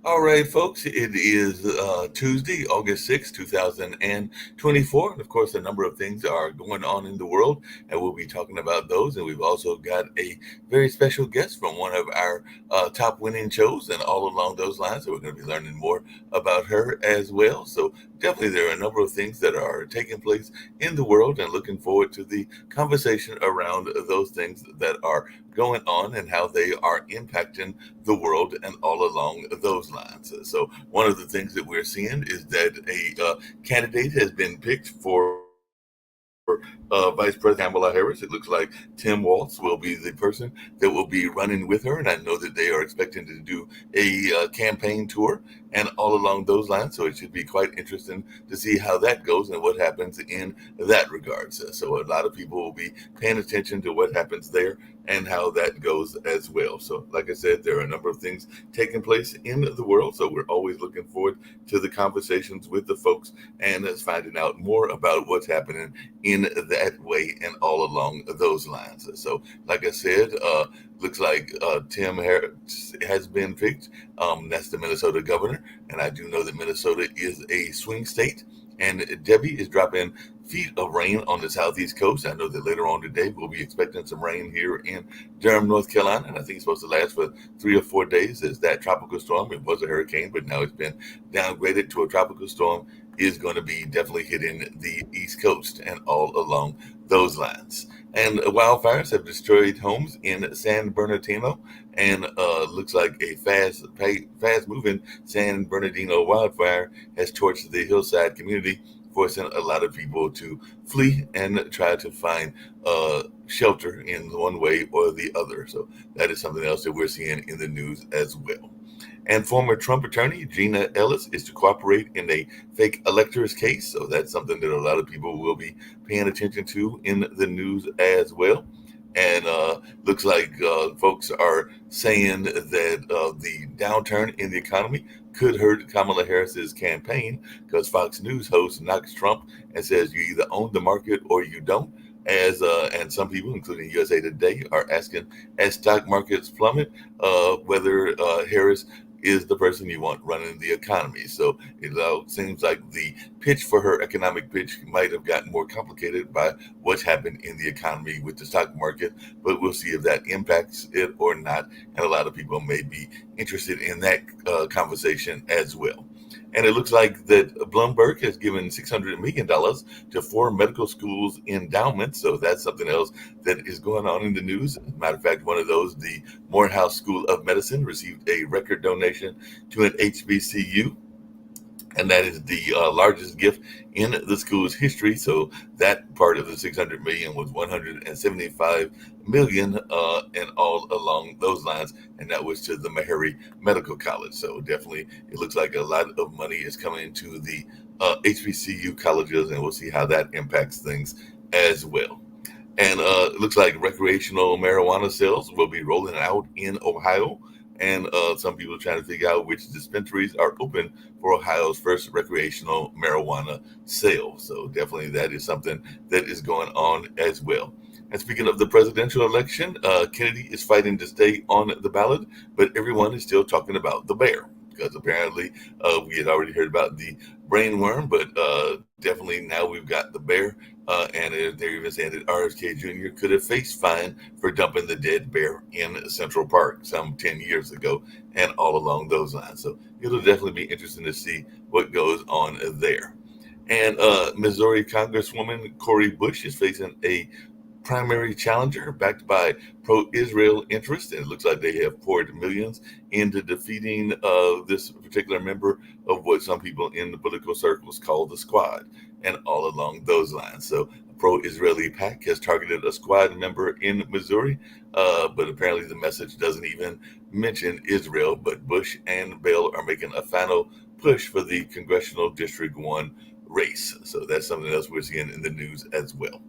All right, folks, it is Tuesday, August 6th, 2024. And of course, a number of things are going on in the world, and we'll be talking about those. And we've also got a very special guest from one of our top winning shows, and all along those lines. So we're going to be learning more about her as well. So definitely, there are a number of things that are taking place in the world, and looking forward to the conversation around those things that are going on and how they are impacting the world and all along those lines. So one of the things that we're seeing is that a candidate has been picked for Vice President Kamala Harris. It looks like Tim Walz will be the person that will be running with her, and I know that they are expecting to do a campaign tour and all along those lines. So it should be quite interesting to see how that goes and what happens in that regard. So a lot of people will be paying attention to what happens there and how that goes as well. So like I said, there are a number of things taking place in the world. So we're always looking forward to the conversations with the folks and finding out more about what's happening in that way and all along those lines. So like I said, looks like Tim Harris has been picked. That's the Minnesota governor. And I do know that Minnesota is a swing state. And Debbie is dropping feet of rain on the southeast coast. I know that later on today we'll be expecting some rain here in Durham, North Carolina. And I think it's supposed to last for 3 or 4 days. As that tropical storm, it was a hurricane, but now it's been downgraded to a tropical storm, is going to be definitely hitting the East Coast and all along those lines. And wildfires have destroyed homes in San Bernardino, and looks like a fast-moving San Bernardino wildfire has torched the hillside community, forcing a lot of people to flee and try to find shelter in one way or the other. So that is something else that we're seeing in the news as well. And former Trump attorney Gina Ellis is to cooperate in a fake electors case. So that's something that a lot of people will be paying attention to in the news as well. And looks like folks are saying that the downturn in the economy could hurt Kamala Harris's campaign, because Fox News host knocks Trump and says you either own the market or you don't. And some people, including USA Today, are asking, as stock markets plummet, whether Harris is the person you want running the economy. So it seems like the pitch for her economic pitch might have gotten more complicated by what's happened in the economy with the stock market, but we'll see if that impacts it or not. And a lot of people may be interested in that conversation as well. And it looks like that Bloomberg has given $600 million to 4 medical schools endowments. So that's something else that is going on in the news. As a matter of fact, one of those, the Morehouse School of Medicine, received a record donation to an HBCU. And that is the largest gift in the school's history. So that part of the 600 million was 175 million and all along those lines. And that was to the Meharry Medical College. So definitely it looks like a lot of money is coming into the HBCU colleges, and we'll see how that impacts things as well. And it looks like recreational marijuana sales will be rolling out in Ohio. And some people are trying to figure out which dispensaries are open for Ohio's first recreational marijuana sale. So definitely that is something that is going on as well. And speaking of the presidential election, Kennedy is fighting to stay on the ballot, but everyone is still talking about the bear, because apparently we had already heard about the brain worm, but definitely now we've got the bear. And they're even saying that RFK Jr. could have faced fine for dumping the dead bear in Central Park some 10 years ago, and all along those lines. So it'll definitely be interesting to see what goes on there. And Missouri Congresswoman Cori Bush is facing a primary challenger backed by pro-Israel interests, and it looks like they have poured millions into defeating this particular member of what some people in the political circles call the squad, and all along those lines. So a pro-Israeli PAC has targeted a squad member in Missouri, but apparently the message doesn't even mention Israel. But Bush and Bell are making a final push for the Congressional District 1 race. So that's something else we're seeing in the news as well.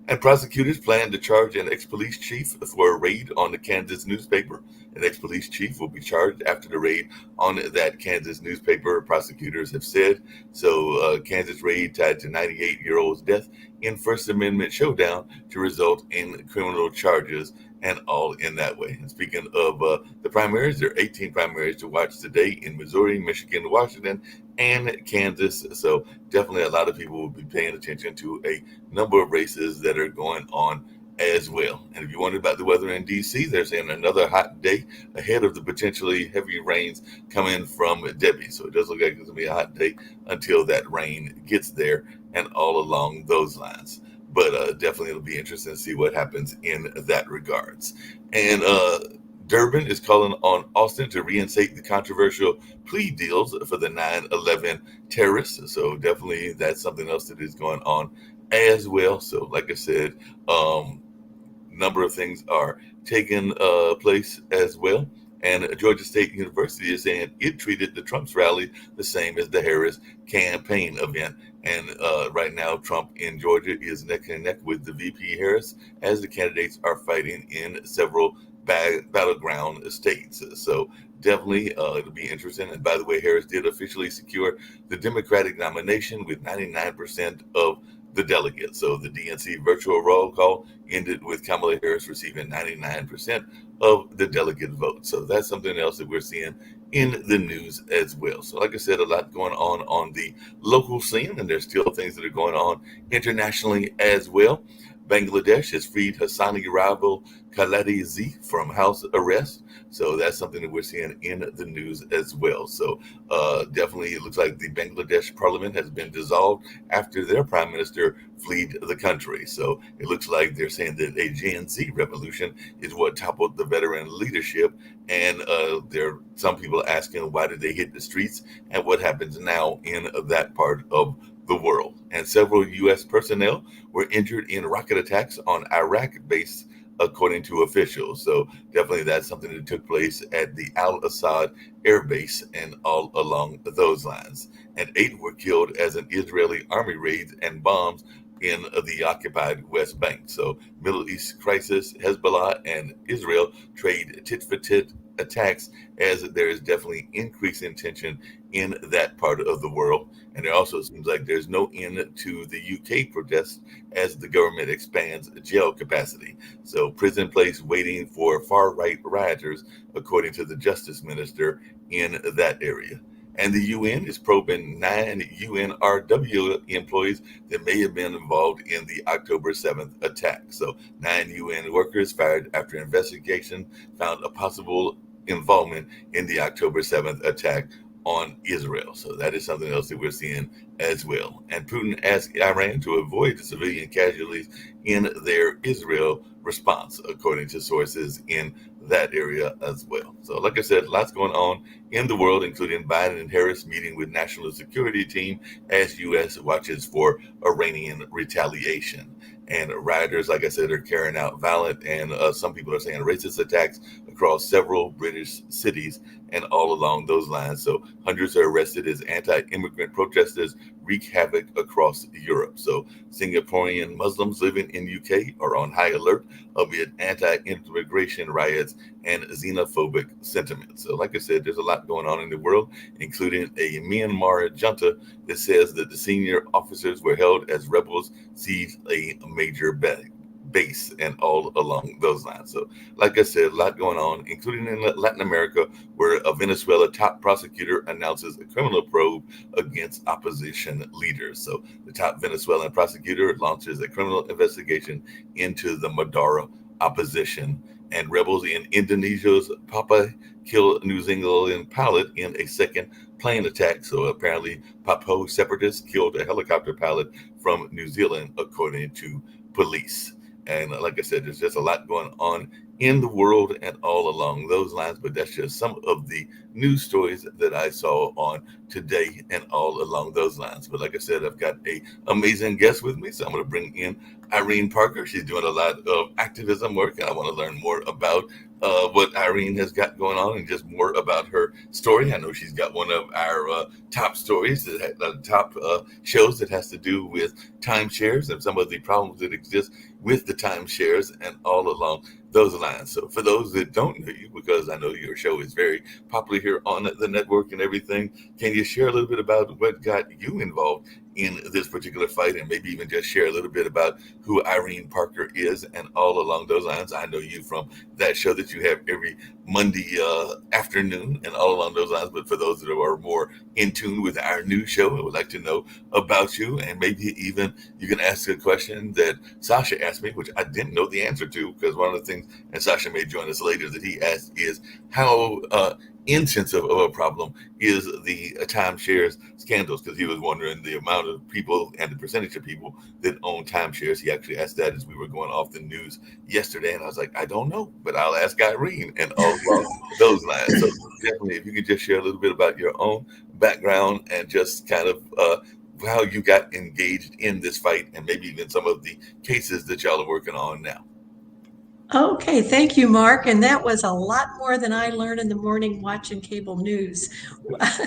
And prosecutors plan to charge an ex-police chief for a raid on the Kansas newspaper. An ex-police chief will be charged after the raid on that Kansas newspaper, prosecutors have said. So Kansas raid tied to 98-year-old's death in First Amendment showdown to result in criminal charges, and all in that way. And speaking of the primaries, there are 18 primaries to watch today in Missouri, Michigan, Washington, and Kansas. So definitely a lot of people will be paying attention to a number of races that are going on as well. And if you wondered about the weather in DC, they're saying another hot day ahead of the potentially heavy rains coming from Debbie. So it does look like it's going to be a hot day until that rain gets there, and all along those lines. But definitely it'll be interesting to see what happens in that regards. And Durbin is calling on Austin to reinstate the controversial plea deals for the 9/11 terrorists. So definitely that's something else that is going on as well. So like I said, number of things are taking place as well. And Georgia State University is saying it treated the Trump's rally the same as the Harris campaign event. And right now, Trump in Georgia is neck and neck with the VP Harris as the candidates are fighting in several battleground states. So definitely it'll be interesting. And by the way, Harris did officially secure the Democratic nomination with 99% of the delegates. So the DNC virtual roll call ended with Kamala Harris receiving 99% of the delegate vote. So that's something else that we're seeing in the news as well. So like I said, a lot going on the local scene, and there's still things that are going on internationally as well. Bangladesh has freed Hassani rival Khaledi Z from house arrest. So that's something that we're seeing in the news as well. So definitely it looks like the Bangladesh parliament has been dissolved after their prime minister fled the country. So it looks like they're saying that a Gen Z revolution is what toppled the veteran leadership. And there are some people asking why did they hit the streets and what happens now in that part of the world. And several U.S. personnel were injured in rocket attacks on Iraq base, according to officials. So definitely that's something that took place at the Al-Assad Air Base and all along those lines. And 8 were killed as an Israeli army raids and bombs in the occupied West Bank. So Middle East crisis, Hezbollah and Israel trade tit-for-tit attacks as there is definitely increasing tension in that part of the world. And it also seems like there's no end to the UK protests as the government expands jail capacity. So prison place waiting for far-right rioters, according to the justice minister in that area. And the UN is probing 9 UNRW employees that may have been involved in the October 7th attack. So 9 UN workers fired after investigation found a possible involvement in the October 7th attack on Israel. So that is something else that we're seeing as well. And Putin asked Iran to avoid the civilian casualties in their Israel response, according to sources in that area as well. So like I said, lots going on in the world, including Biden and Harris meeting with national security team as U.S. watches for Iranian retaliation. And rioters, like I said, are carrying out violent and some people are saying racist attacks across several British cities and all along those lines. So hundreds are arrested as anti-immigrant protesters wreak havoc across Europe. So Singaporean Muslims living in UK are on high alert amid anti-immigration riots and xenophobic sentiments. So like I said, there's a lot going on in the world, including a Myanmar junta that says that the senior officers were held as rebels seized a major base and all along those lines. So like I said, a lot going on, including in Latin America, where a Venezuela top prosecutor announces a criminal probe against opposition leaders. So the top Venezuelan prosecutor launches a criminal investigation into the Maduro opposition, and rebels in Indonesia's Papua killed New Zealand pilot in a second plane attack. So apparently Papua separatists killed a helicopter pilot from New Zealand, according to police. And like I said, there's just a lot going on in the world and all along those lines. But that's just some of the news stories that I saw on today and all along those lines. But like I said, I've got a amazing guest with me, so I'm going to bring in Irene Parker. She's doing a lot of activism work, and I want to learn more about what Irene has got going on and just more about her story. I know she's got one of our top stories, top shows that has to do with timeshares and some of the problems that exist with the timeshares and all along those lines. So, for those that don't know you, because I know your show is very popular here on the network and everything, can you share a little bit about what got you involved in this particular fight, and maybe even just share a little bit about who Irene Parker is and all along those lines? I know you from that show that you have every Monday afternoon and all along those lines. But for those that are more in tune with our new show and would like to know about you, and maybe even you can ask a question that Sasha asked me, which I didn't know the answer to, because one of the things, and Sasha may join us later, that he asked is how intensive of a problem is the timeshares scandals, because he was wondering the amount of people and the percentage of people that own timeshares. He actually asked that as we were going off the news yesterday, and I was like, I don't know, but I'll ask Irene and all along those lines. So definitely, if you could just share a little bit about your own background and just kind of how you got engaged in this fight, and maybe even some of the cases that y'all are working on now. Okay, thank you, Mark. And that was a lot more than I learn in the morning watching cable news.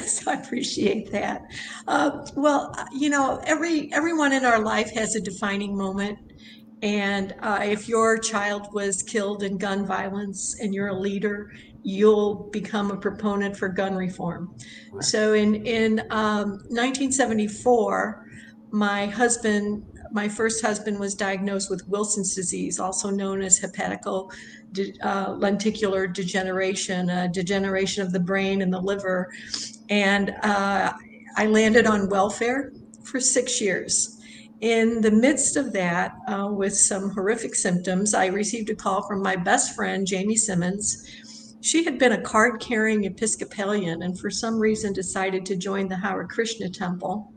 So I appreciate that. Everyone in our life has a defining moment. And if your child was killed in gun violence and you're a leader, you'll become a proponent for gun reform. Right. So in 1974, my husband, my first husband, was diagnosed with Wilson's disease, also known as lenticular degeneration, degeneration of the brain and the liver. And I landed on welfare for 6 years. In the midst of that, with some horrific symptoms, I received a call from my best friend, Jamie Simmons. She had been a card carrying Episcopalian and for some reason decided to join the Hare Krishna temple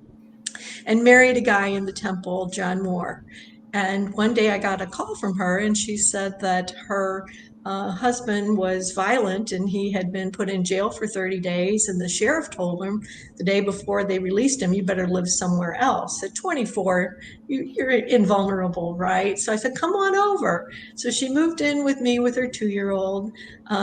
and married a guy in the temple, John Moore. And one day I got a call from her, and she said that her husband was violent and he had been put in jail for 30 days. And the sheriff told him the day before they released him, you better live somewhere else. At 24, you're invulnerable, right? So I said, come on over. So she moved in with me with her 2-year-old.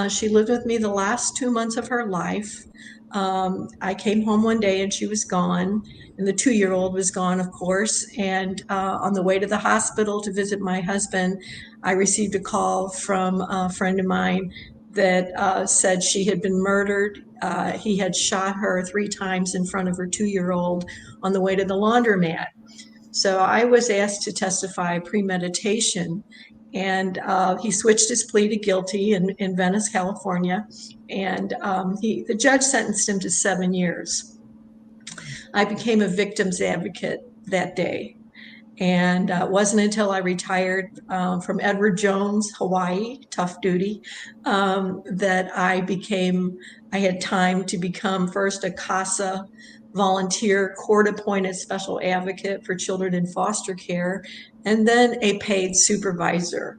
She lived with me the last 2 months of her life. I came home one day and she was gone, and the 2-year-old was gone, of course. And on the way to the hospital to visit my husband, I received a call from a friend of mine that said she had been murdered. He had shot her 3 times in front of her 2-year-old on the way to the laundromat. So I was asked to testify premeditation. And he switched his plea to guilty in Venice, California. And the judge sentenced him to 7 years. I became a victim's advocate that day. And it wasn't until I retired from Edward Jones, Hawaii, tough duty, that I had time to become first a CASA volunteer, court-appointed special advocate for children in foster care, and then a paid supervisor.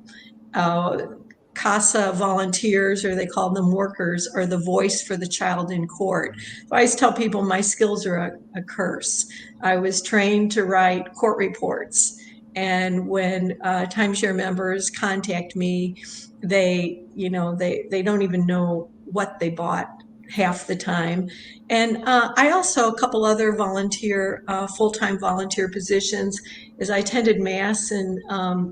Uh, CASA volunteers, or they call them workers, are the voice for the child in court. So I always tell people my skills are a curse. I was trained to write court reports. And when timeshare members contact me, they don't even know what they bought half the time. And I also, a couple other full-time volunteer positions, is I attended Mass in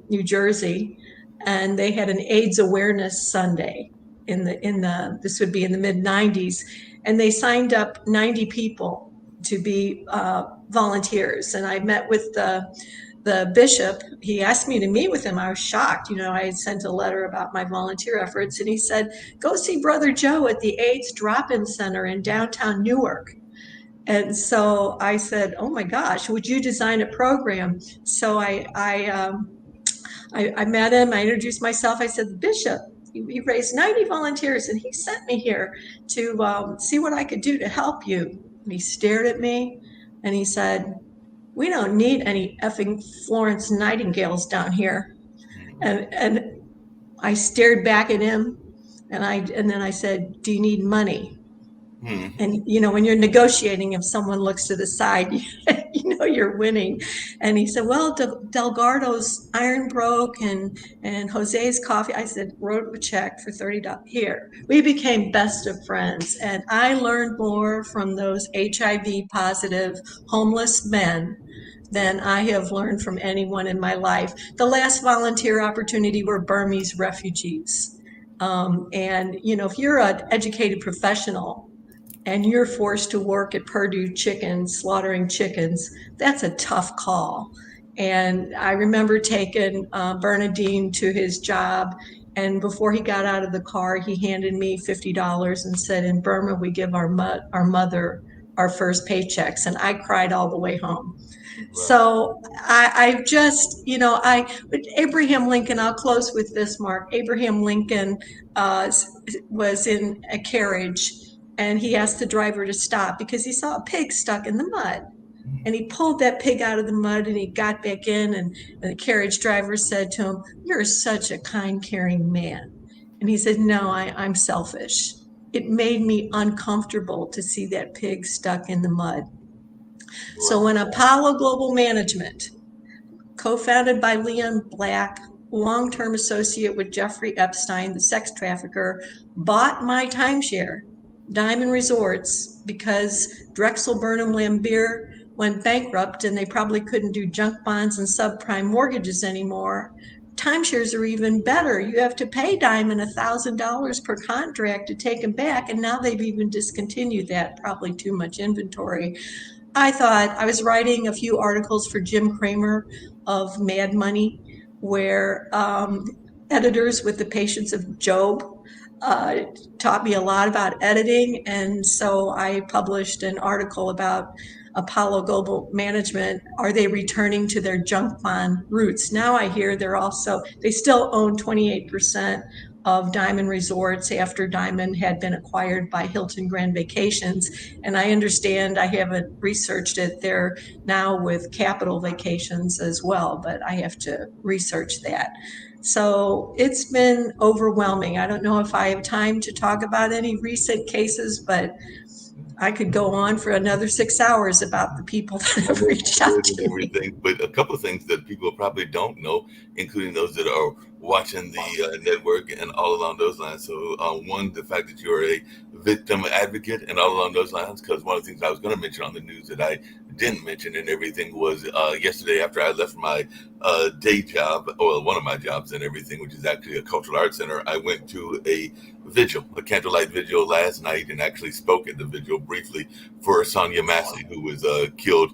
New Jersey, and they had an AIDS awareness Sunday this would be in the mid 90s, and they signed up 90 people to be volunteers. And I met with the bishop. He asked me to meet with him. I was shocked. I had sent a letter about my volunteer efforts, and he said, go see Brother Joe at the AIDS drop-in center in downtown Newark. And so I said, oh my gosh, would you design a program? So I met him. I introduced myself. I said, the bishop, he raised 90 volunteers, and he sent me here to see what I could do to help you. And he stared at me, and he said, we don't need any effing Florence Nightingales down here. And I stared back at him, and then I said, "Do you need money?" Hmm. And when you're negotiating, if someone looks to the side, you're winning. And he said, "Well, Delgardo's iron broke, and Jose's coffee." I said, "Wrote a check for $30 here." We became best of friends, and I learned more from those HIV positive homeless men than I have learned from anyone in my life. The last volunteer opportunity were Burmese refugees. And if you're an educated professional and you're forced to work at Purdue Chickens, slaughtering chickens, that's a tough call. And I remember taking Bernadine to his job. And before he got out of the car, he handed me $50 and said, "In Burma, we give our mother our first paychecks." And I cried all the way home. Right. So I just, Abraham Lincoln, I'll close with this, Mark. Abraham Lincoln uh, was in a carriage, and he asked the driver to stop because he saw a pig stuck in the mud. And he pulled that pig out of the mud and he got back in. And the carriage driver said to him, "You're such a kind, caring man." And he said, "No, I'm selfish. It made me uncomfortable to see that pig stuck in the mud." So Right. when Apollo Global Management, co-founded by Leon Black, long-term associate with Jeffrey Epstein, the sex trafficker, bought my timeshare, Diamond Resorts, because Drexel Burnham Lambert went bankrupt and they probably couldn't do junk bonds and subprime mortgages anymore. Timeshares are even better. You have to pay Diamond $1,000 per contract to take them back, and now they've even discontinued that. Probably too much inventory. I thought I was writing a few articles for Jim Cramer of Mad Money, where editors with the patience of Job uh, taught me a lot about editing. And so I published an article about Apollo Global Management. Are they returning to their junk bond roots? Now I hear they still own 28% of Diamond Resorts after Diamond had been acquired by Hilton Grand Vacations. And I understand, I haven't researched it, they're now with Capital Vacations as well, but I have to research that. So it's been overwhelming. I don't know if I have time to talk about any recent cases, but I could go on for another 6 hours about the people that I have know you reached out would and to me. everything, but a couple of things that people probably don't know, including those that are watching the network and all along those lines. So, one, the fact that you're a victim advocate and all along those lines, because one of the things I was going to mention on the news that I didn't mention and everything was yesterday after I left my day job, or one of my jobs and everything, which is actually a cultural arts center, I went to a vigil, a candlelight vigil last night, and actually spoke at the vigil briefly for Sonia Massey, who was killed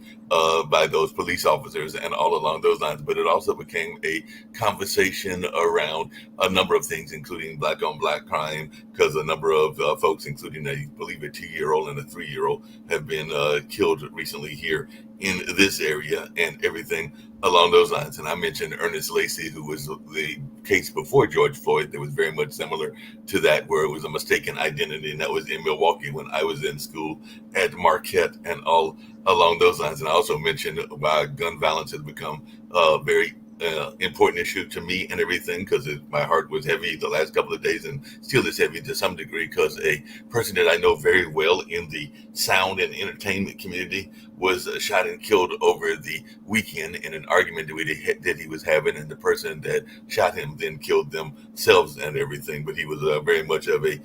by those police officers and all along those lines. But it also became a conversation around a number of things, including black on black crime, because a number of folks, including I believe a 2 year old and a 3 year old, have been killed recently here in this area and everything along those lines. And I mentioned Ernest Lacey, who was the case before George Floyd that was very much similar to that, where it was a mistaken identity, and that was in Milwaukee when I was in school at Marquette and all along those lines. And I also mentioned why gun violence has become a very important issue to me and everything, because my heart was heavy the last couple of days and still is heavy to some degree, because a person that I know very well in the sound and entertainment community was shot and killed over the weekend in an argument that he was having, and the person that shot him then killed themselves and everything. But he was very much of a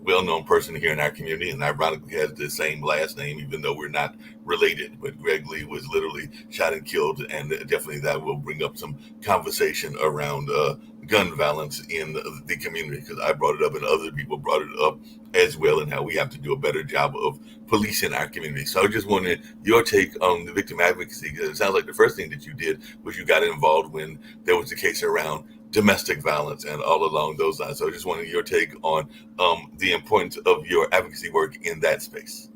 well-known person here in our community, and ironically has the same last name, even though we're not related. But Greg Lee was literally shot and killed, and definitely that will bring up some conversation around gun violence in the community, because I brought it up and other people brought it up as well, and how we have to do a better job of policing our community. So I just wanted your take on the victim advocacy, because it sounds like the first thing that you did was you got involved when there was a case around domestic violence and all along those lines. So I just wanted your take on the importance of your advocacy work in that space.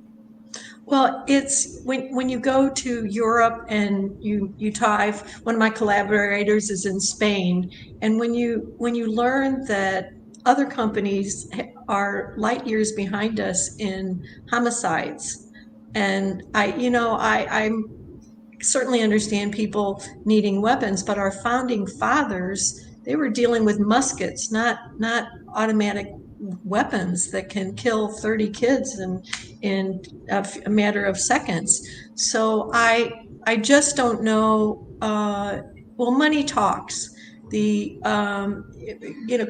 Well, it's when you go to Europe and you talk. One of my collaborators is in Spain, and when you learn that other companies are light years behind us in homicides, and I certainly understand people needing weapons, but our founding fathers they were dealing with muskets, not automatic weapons that can kill 30 kids in a matter of seconds. So I just don't know. Well, money talks. The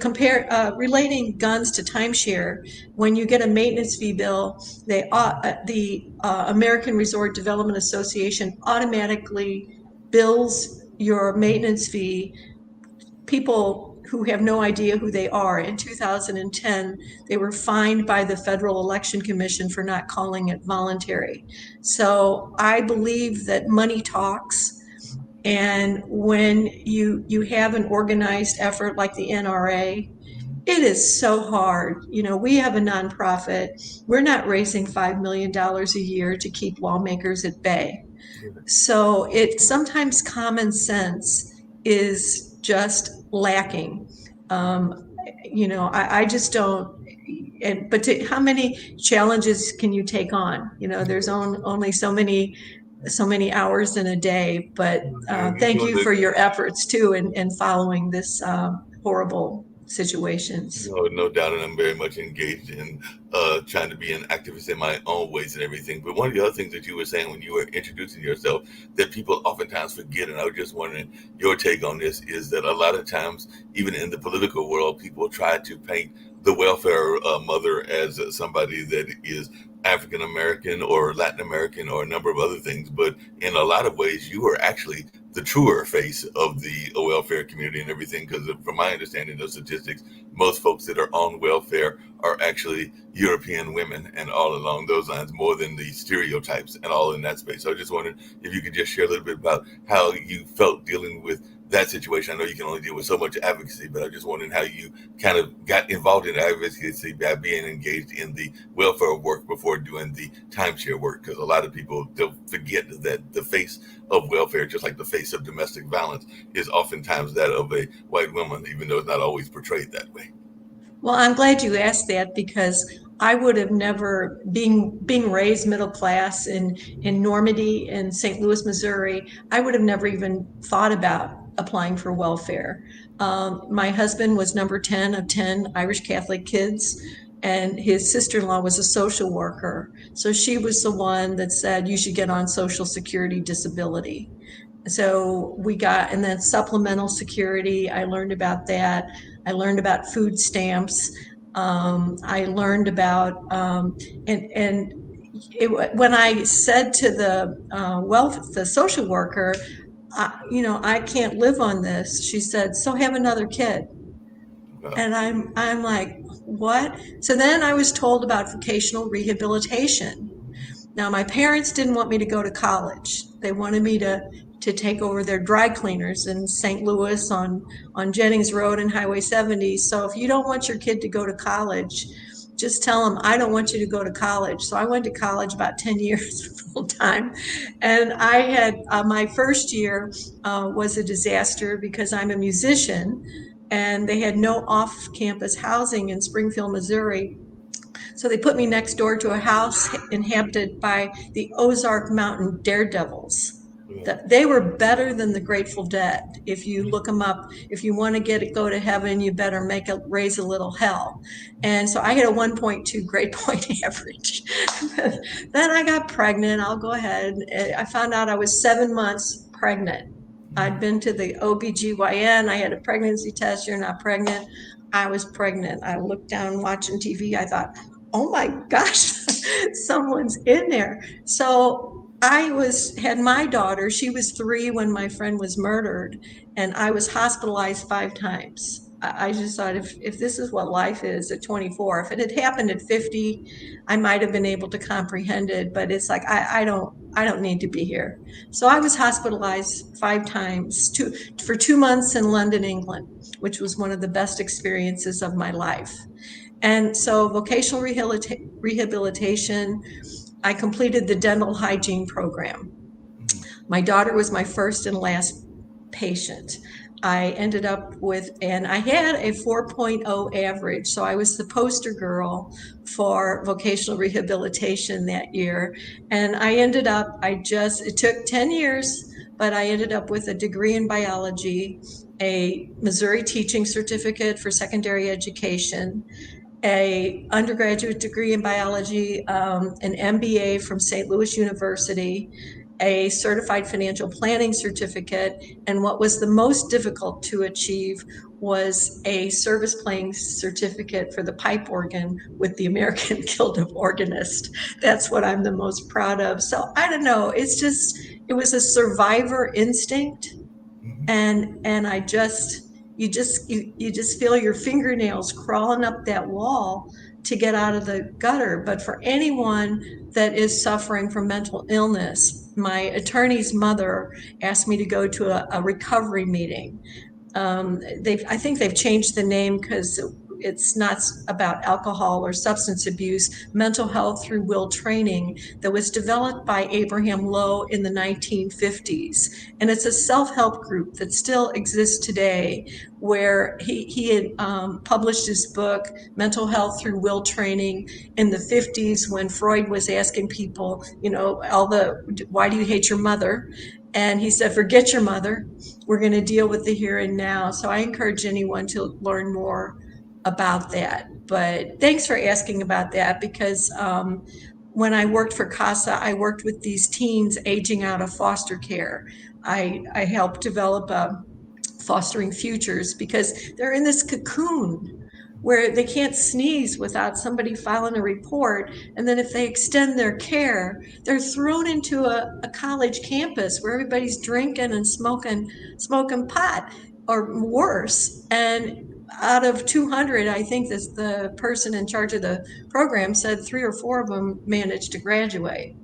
compare relating guns to timeshare. When you get a maintenance fee bill, the American Resort Development Association automatically bills your maintenance fee people who have no idea who they are. In 2010, they were fined by the Federal Election Commission for not calling it voluntary. So I believe that money talks. And when you have an organized effort like the NRA, it is so hard. We have a nonprofit. We're not raising $5 million a year to keep lawmakers at bay. So it sometimes common sense is just lacking. I just don't. How many challenges can you take on? There's only so many hours in a day. But And you're thank doing you the for your efforts too in following this horrible situations. No doubt, and I'm very much engaged in trying to be an activist in my own ways and everything. But one of the other things that you were saying when you were introducing yourself that people oftentimes forget, and I was just wondering your take on this, is that a lot of times, even in the political world, people try to paint the welfare mother as somebody that is African American or Latin American or a number of other things. But in a lot of ways, you are actually the truer face of the welfare community and everything, because from my understanding of statistics, most folks that are on welfare are actually European women and all along those lines, more than the stereotypes and all in that space. So I just wondered if you could just share a little bit about how you felt dealing with that situation. I know you can only deal with so much advocacy, but I just wondering how you kind of got involved in advocacy by being engaged in the welfare work before doing the timeshare work, because a lot of people, they'll forget that the face of welfare, just like the face of domestic violence, is oftentimes that of a white woman, even though it's not always portrayed that way. Well, I'm glad you asked that because I would have never, being raised middle class in Normandy in St. Louis, Missouri, I would have never even thought about applying for welfare. My husband was number 10 of 10 Irish Catholic kids, and his sister-in-law was a social worker. So she was the one that said you should get on Social Security disability. So and then supplemental security, I learned about that. I learned about food stamps. I learned about, and when I said to the social worker, I can't live on this. She said, so have another kid. Well, And I'm like, what? So then I was told about vocational rehabilitation. Now, my parents didn't want me to go to college. They wanted me to take over their dry cleaners in St. Louis on Jennings Road and Highway 70. So if you don't want your kid to go to college, just tell them I don't want you to go to college. So I went to college about 10 years full time. And I had my first year was a disaster because I'm a musician and they had no off campus housing in Springfield, Missouri. So they put me next door to a house inhabited by the Ozark Mountain Daredevils. They were better than the Grateful Dead. If you look them up, if you want to go to heaven, you better raise a little hell. And so I had a 1.2 grade point average. Then I got pregnant. I'll go ahead. I found out I was 7 months pregnant. I'd been to the OBGYN. I had a pregnancy test. You're not pregnant. I was pregnant. I looked down watching TV. I thought, oh my gosh, someone's in there. So had my daughter, she was 3 when my friend was murdered, and I was hospitalized 5 times. I just thought if this is what life is at 24, if it had happened at 50, I might have been able to comprehend it, but it's like, I don't need to be here. So I was hospitalized 5 times for 2 months in London, England, which was one of the best experiences of my life. And so vocational rehabilitation, I completed the dental hygiene program. My daughter was my first and last patient. I ended up and I had a 4.0 average. So I was the poster girl for vocational rehabilitation that year. And it took 10 years, but I ended up with a degree in biology, a Missouri teaching certificate for secondary education, a undergraduate degree in biology, an MBA from St. Louis University, a certified financial planning certificate, and what was the most difficult to achieve was a service playing certificate for the pipe organ with the American Guild of Organists. That's what I'm the most proud of. So I don't know, it's just, it was a survivor instinct, and I just, you just feel your fingernails crawling up that wall to get out of the gutter. But for anyone that is suffering from mental illness, my attorney's mother asked me to go to a recovery meeting. I think they've changed the name because it's not about alcohol or substance abuse, mental health through will training, that was developed by Abraham Lowe in the 1950s. And it's a self-help group that still exists today, where he had published his book, Mental Health Through Will Training, in the 50s, when Freud was asking people, why do you hate your mother? And he said, forget your mother. We're going to deal with the here and now. So I encourage anyone to learn more about that. But thanks for asking about that, because when I worked for CASA, I worked with these teens aging out of foster care. I helped develop fostering futures, because they're in this cocoon where they can't sneeze without somebody filing a report. And then if they extend their care, they're thrown into a college campus where everybody's drinking and smoking pot or worse. And out of 200, I think this, the person in charge of the program said 3 or 4 of them managed to graduate.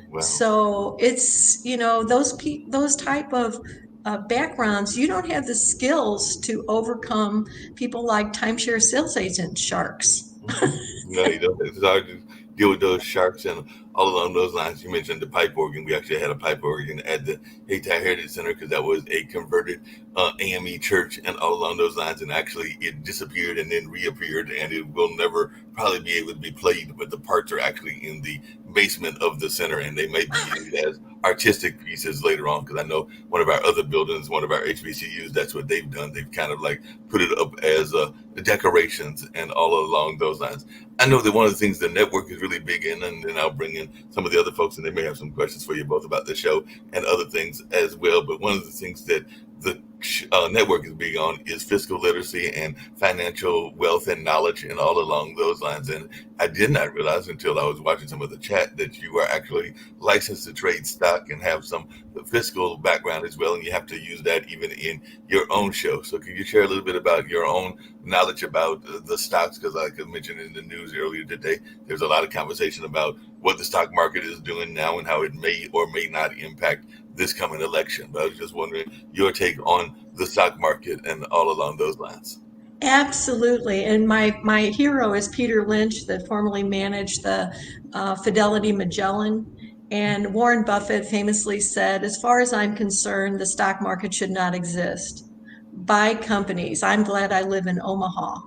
Wow. So it's, those type of backgrounds, you don't have the skills to overcome people like timeshare sales agent sharks. No, you don't. It's hard to deal with those sharks and all along those lines. You mentioned the pipe organ. We actually had a pipe organ at the Hayti Heritage Center because that was a converted AME church, and all along those lines. And actually, it disappeared and then reappeared, and it will never probably be able to be played. But the parts are actually in the basement of the center, and they may be used as artistic pieces later on. Because I know one of our other buildings, one of our HBCUs, that's what they've done. They've kind of like put it up as decorations and all along those lines. I know that one of the things the network is really big in, and then I'll bring in some of the other folks, and they may have some questions for you both about the show and other things as well. But one of the things that the network is big on is fiscal literacy and financial wealth and knowledge, and all along those lines. And I did not realize until I was watching some of the chat that you are actually licensed to trade stock and have some fiscal background as well, and you have to use that even in your own show. So can you share a little bit about your own knowledge about the stocks? Because like I mentioned in the news earlier today, there's a lot of conversation about what the stock market is doing now and how it may or may not impact this coming election. But I was just wondering your take on the stock market and all along those lines. Absolutely. And my hero is Peter Lynch, that formerly managed the Fidelity Magellan. And Warren Buffett famously said, as far as I'm concerned, the stock market should not exist. Buy companies. I'm glad I live in Omaha.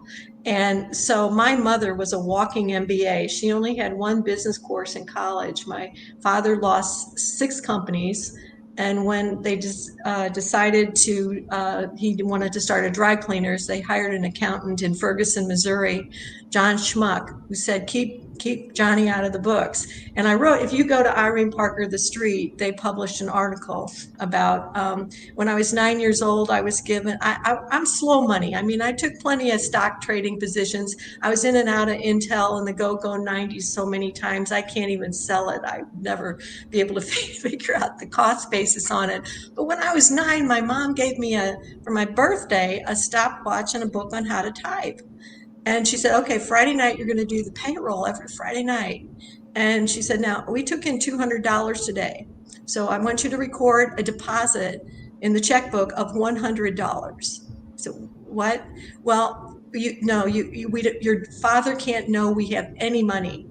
And so my mother was a walking MBA. She only had one business course in college. My father lost 6 companies. And when they just decided to, he wanted to start a dry cleaners, they hired an accountant in Ferguson, Missouri, John Schmuck, who said, keep Johnny out of the books. And I wrote, if you go to Irene Parker The Street, they published an article about when I was 9 years old, I was given, I'm slow money. I mean, I took plenty of stock trading positions. I was in and out of Intel in the go-go 90s so many times, I can't even sell it. I'd never be able to figure out the cost basis on it. But when I was 9, my mom gave me for my birthday, a stopwatch and a book on how to type. And she said, okay, Friday night, you're going to do the payroll every Friday night. And she said, now, we took in $200 today. So I want you to record a deposit in the checkbook of $100. So what? Well, your father can't know we have any money.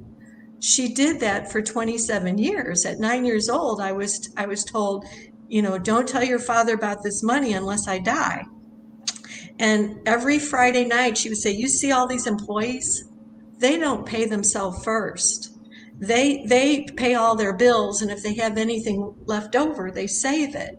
She did that for 27 years. At 9 years old, I was told, don't tell your father about this money unless I die. And every Friday night, she would say, you see all these employees? They don't pay themselves first. They pay all their bills, and if they have anything left over, they save it.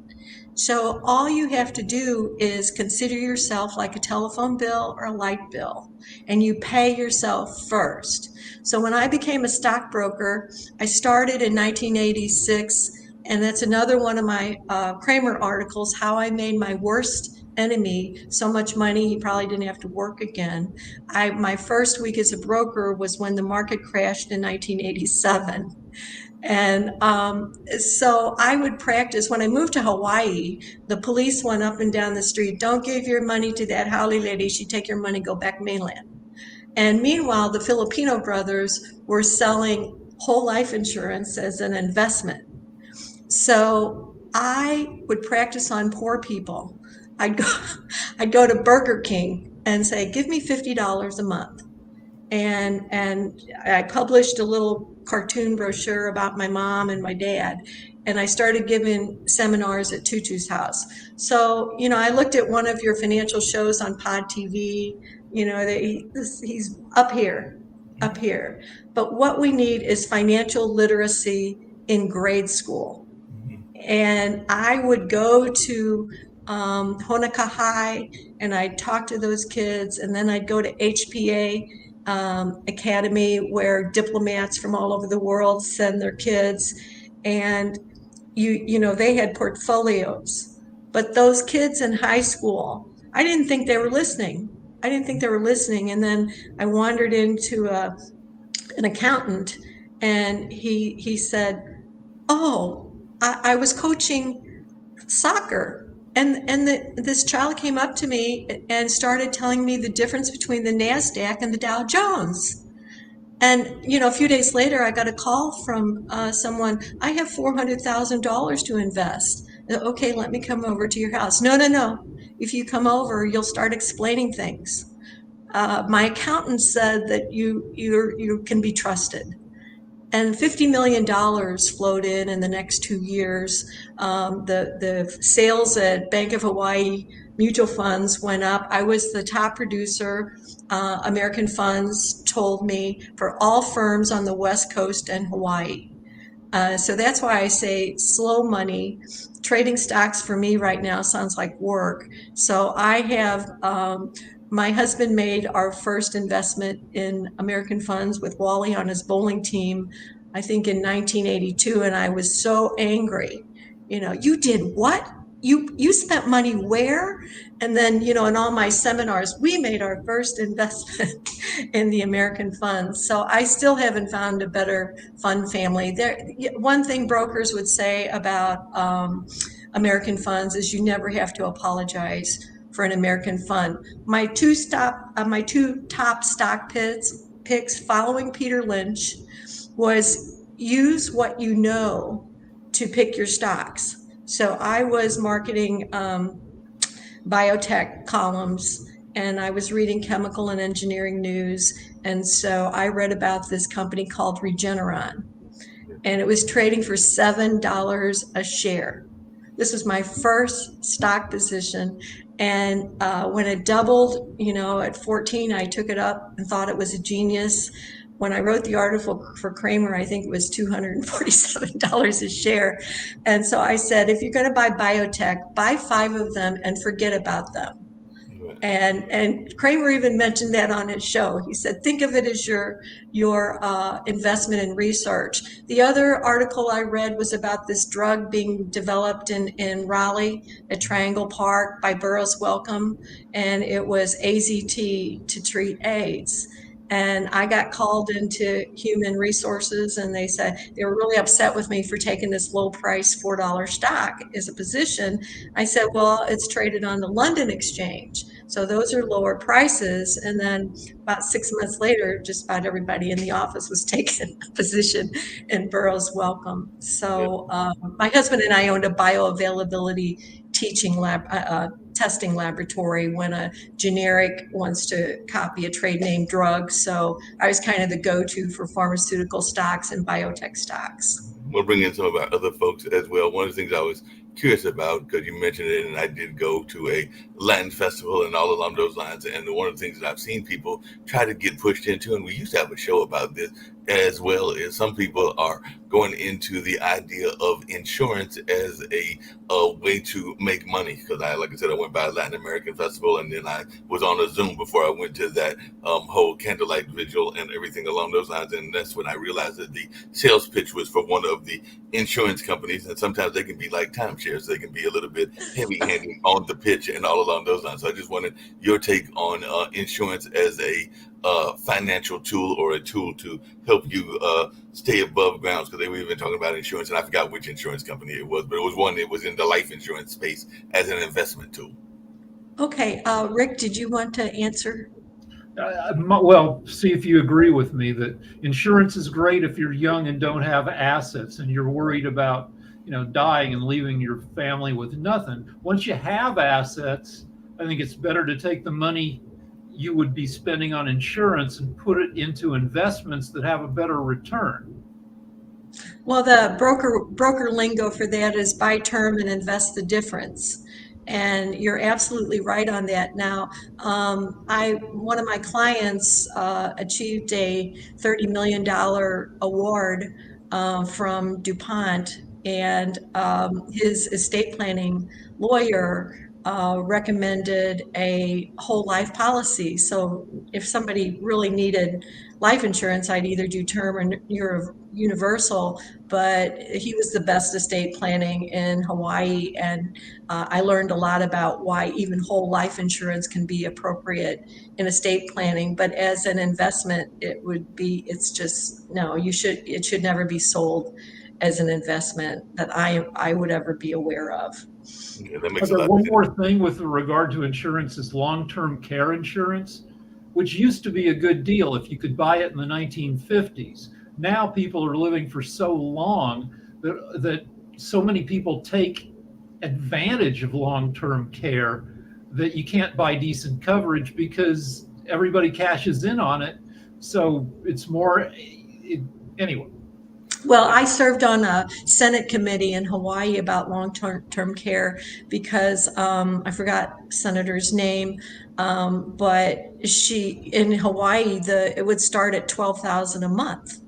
So all you have to do is consider yourself like a telephone bill or a light bill, and you pay yourself first. So when I became a stockbroker, I started in 1986, and that's another one of my Kramer articles, how I made my worst enemy so much money he probably didn't have to work again. My first week as a broker was when the market crashed in 1987. And so I would practice. When I moved to Hawaii, the police went up and down the street, don't give your money to that Haole lady. She take your money, go back mainland. And meanwhile, the Filipino brothers were selling whole life insurance as an investment. So I would practice on poor people. I'd go, I'd go to Burger King and say, give me $50 a month. And I published a little cartoon brochure about my mom and my dad, and I started giving seminars at Tutu's house. So, I looked at one of your financial shows on Pod TV, he's up here. But what we need is financial literacy in grade school. And I would go to Honoka High, and I'd talk to those kids, and then I'd go to HPA Academy, where diplomats from all over the world send their kids, and they had portfolios. But those kids in high school, I didn't think they were listening. And then I wandered into an accountant, and he said, "Oh, I was coaching soccer." This child came up to me and started telling me the difference between the NASDAQ and the Dow Jones. And, a few days later, I got a call from someone, I have $400,000 to invest. Okay, let me come over to your house. No, no, no. If you come over, you'll start explaining things. My accountant said that you can be trusted. And $50 million flowed in the next 2 years. The sales at Bank of Hawaii mutual funds went up. I was the top producer. American Funds told me for all firms on the West Coast and Hawaii. So that's why I say slow money. Trading stocks for me right now sounds like work. So I have my husband made our first investment in American Funds with Wally on his bowling team, I think in 1982, and I was so angry. You did what? You spent money where? And then, in all my seminars, we made our first investment in the American funds. So I still haven't found a better fund family. One thing brokers would say about American funds is you never have to apologize for an American fund. My two top stock picks following Peter Lynch was use what you know to pick your stocks. So I was marketing biotech columns, and I was reading chemical and engineering news. And so I read about this company called Regeneron, and it was trading for $7 a share. This was my first stock position. And when it doubled, at 14, I took it up and thought it was a genius. When I wrote the article for Kramer, I think it was $247 a share. And so I said, if you're going to buy biotech, buy 5 of them and forget about them. And Kramer even mentioned that on his show. He said, think of it as your investment in research. The other article I read was about this drug being developed in Raleigh at Triangle Park by Burroughs Wellcome, and it was AZT to treat AIDS. And I got called into human resources, and they said they were really upset with me for taking this low price $4 stock as a position. I said, well, it's traded on the London Exchange. So those are lower prices. And then about 6 months later, just about everybody in the office was taking a position in Burroughs Wellcome. So my husband and I owned a bioavailability teaching testing laboratory when a generic wants to copy a trade name drug. So I was kind of the go-to for pharmaceutical stocks and biotech stocks. We'll bring in some of our other folks as well. One of the things I always curious about, because you mentioned it, and I did go to a Latin festival and all along those lines. And one of the things that I've seen people try to get pushed into, and we used to have a show about this as well, is some people are going into the idea of insurance as a way to make money. Because like I said, I went by a Latin American festival, and then I was on a Zoom before I went to that whole candlelight vigil and everything along those lines. And that's when I realized that the sales pitch was for one of the insurance companies, and sometimes they can be like timeshares. They can be a little bit heavy-handed on the pitch and all along those lines. So I just wanted your take on insurance as a financial tool or a tool to help you stay above grounds, because they were even talking about insurance, and I forgot which insurance company it was, but it was one that was in the life insurance space as an investment tool. Okay, Rick, did you want to answer? Well, see if you agree with me that insurance is great if you're young and don't have assets and you're worried about, dying and leaving your family with nothing. Once you have assets, I think it's better to take the money you would be spending on insurance and put it into investments that have a better return. Well, the broker lingo for that is buy term and invest the difference. And you're absolutely right on that. Now, I one of my clients achieved a $30 million award from DuPont, and his estate planning lawyer recommended a whole life policy. So if somebody really needed life insurance, I'd either do term or universal, but he was the best estate planning in Hawaii. And I learned a lot about why even whole life insurance can be appropriate in estate planning. But as an investment, it's just, no, it should never be sold as an investment that I would ever be aware of. Okay, that makes a Okay, lot of one sense. more thing with regard to insurance is long-term care insurance, which used to be a good deal if you could buy it in the 1950s. Now people are living for so long that so many people take advantage of long-term care that you can't buy decent coverage because everybody cashes in on it. So it's anyway. Well, I served on a Senate committee in Hawaii about long-term care because I forgot Senator's name, but she in Hawaii it would start at 12,000 a month.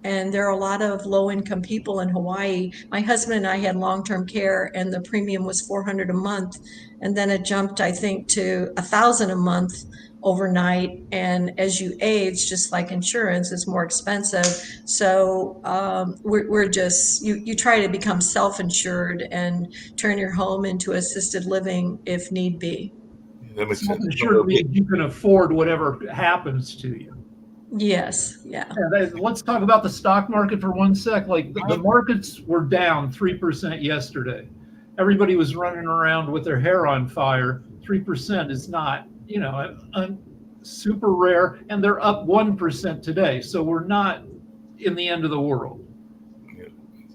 And there are a lot of low income people in Hawaii. My husband and I had long term care, and the premium was 400 a month. And then it jumped, I think, to 1,000 a month overnight. And as you age, just like insurance, it's more expensive. So we're just, you try to become self insured and turn your home into assisted living if need be. That makes sense. Self-insured means you can afford whatever happens to you. Yes, yeah. Let's talk about the stock market for one sec. Like the markets were down 3% yesterday. Everybody was running around with their hair on fire. 3% is not, super rare, and they're up 1% today. So we're not in the end of the world.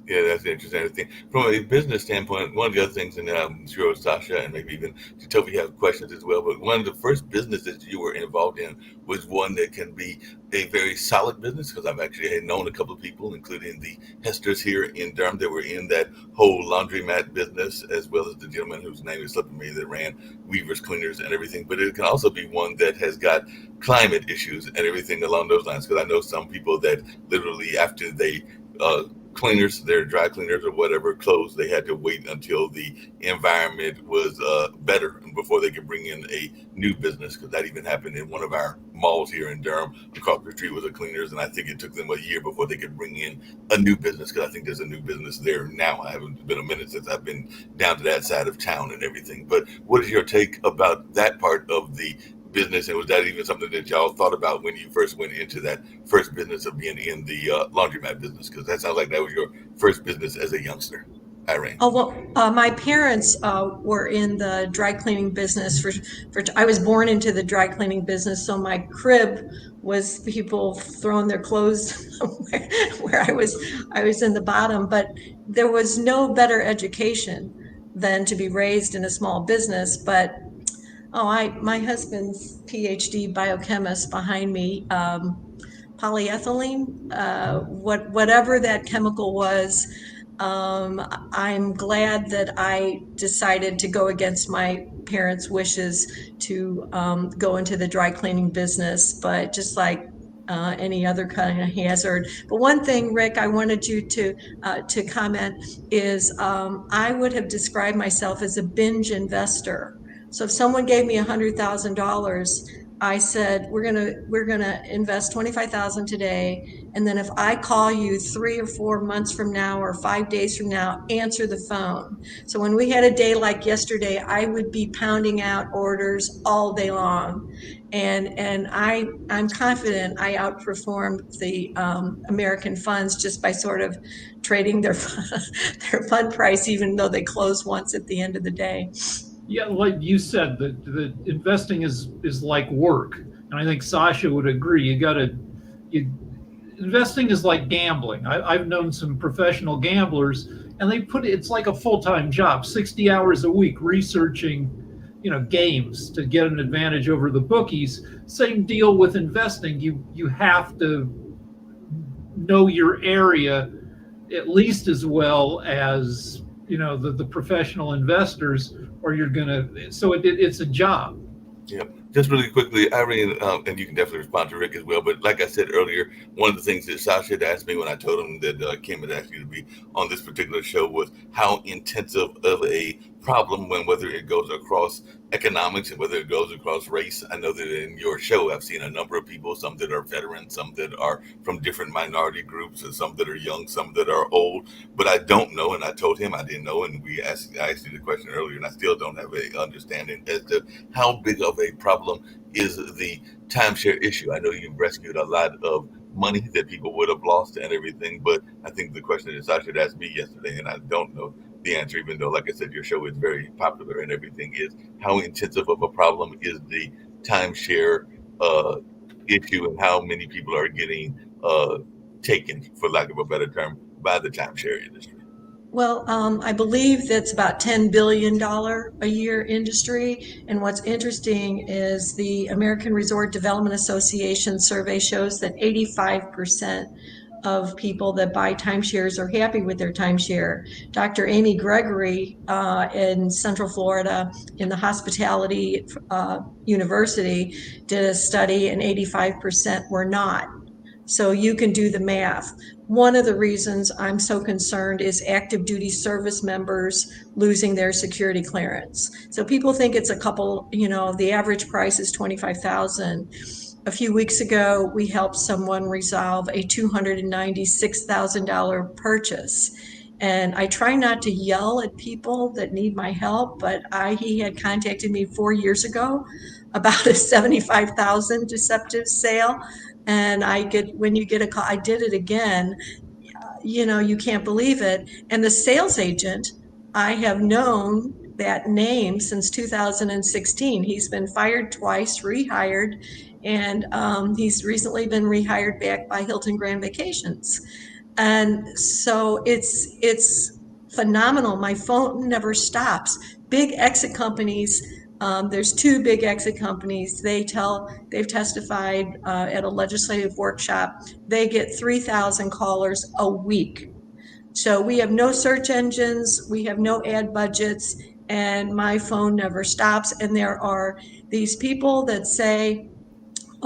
Yeah, that's interesting. I think from a business standpoint, one of the other things, and I'm sure Sasha and maybe even Toby have questions as well, but one of the first businesses you were involved in was one that can be a very solid business, because I've actually had known a couple of people, including the Hesters here in Durham, that were in that whole laundromat business, as well as the gentleman whose name is slipping me that ran Weaver's Cleaners and everything. But it can also be one that has got climate issues and everything along those lines, because I know some people that literally after they cleaners, their dry cleaners or whatever closed, they had to wait until the environment was better before they could bring in a new business, because that even happened in one of our malls here in Durham. Across the street was a cleaners, and I think it took them a year before they could bring in a new business, because I think there's a new business there now. I haven't been a minute since I've been down to that side of town and everything. But what is your take about that part of the business, and was that even something that y'all thought about when you first went into that first business of being in the laundromat business? Because that sounds like that was your first business as a youngster, Irene. Oh, well, my parents were in the dry cleaning business I was born into the dry cleaning business, so my crib was people throwing their clothes where I was in the bottom, but there was no better education than to be raised in a small business. But my husband's PhD biochemist behind me, polyethylene, whatever that chemical was, I'm glad that I decided to go against my parents' wishes to go into the dry cleaning business, but just like any other kind of hazard. But one thing, Rick, I wanted you to comment is I would have described myself as a binge investor. So if someone gave me $100,000, I said we're gonna invest 25,000 today, and then if I call you 3 or 4 months from now or 5 days from now, answer the phone. So when we had a day like yesterday, I would be pounding out orders all day long. I'm confident I outperformed the American funds just by sort of trading their their fund price, even though they close once at the end of the day. Yeah, like you said, the investing is like work, and I think Sasha would agree. You investing is like gambling. I've known some professional gamblers, and it's like a full time job, 60 hours a week researching, games to get an advantage over the bookies. Same deal with investing. You have to know your area at least as well as the professional investors, or you're gonna. So it's a job. Yep. Just really quickly, Irene, and you can definitely respond to Rick as well. But like I said earlier, one of the things that Sasha had asked me when I told him that Kim had asked you to be on this particular show was how intensive of a problem, whether it goes across economics and whether it goes across race. I know that in your show, I've seen a number of people, some that are veterans, some that are from different minority groups, and some that are young, some that are old. But I don't know, and I told him I didn't know, and I asked you the question earlier, and I still don't have a understanding as to how big of a problem is the timeshare issue. I know you've rescued a lot of money that people would have lost and everything, but I think the question that Sasha had asked me yesterday, and I don't know the answer, even though, like I said, your show is very popular and everything, is how intensive of a problem is the timeshare issue, and how many people are getting taken, for lack of a better term, by the timeshare industry. Well, I believe that's about $10 billion a year industry. And what's interesting is the American Resort Development Association survey shows that 85% of people that buy timeshares are happy with their timeshare. Dr. Amy Gregory in Central Florida in the Hospitality University did a study, and 85% were not. So you can do the math. One of the reasons I'm so concerned is active duty service members losing their security clearance. So people think it's a couple, the average price is $25,000. A few weeks ago, we helped someone resolve a $296,000 purchase. And I try not to yell at people that need my help, but he had contacted me 4 years ago about a $75,000 deceptive sale. And when you get a call, I did it again, you can't believe it. And the sales agent, I have known that name since 2016. He's been fired twice, rehired, and he's recently been rehired back by Hilton Grand Vacations. And so it's phenomenal. My phone never stops. Big exit companies, there's two big exit companies. They've testified at a legislative workshop. They get 3,000 callers a week. So we have no search engines, we have no ad budgets, and my phone never stops. And there are these people that say,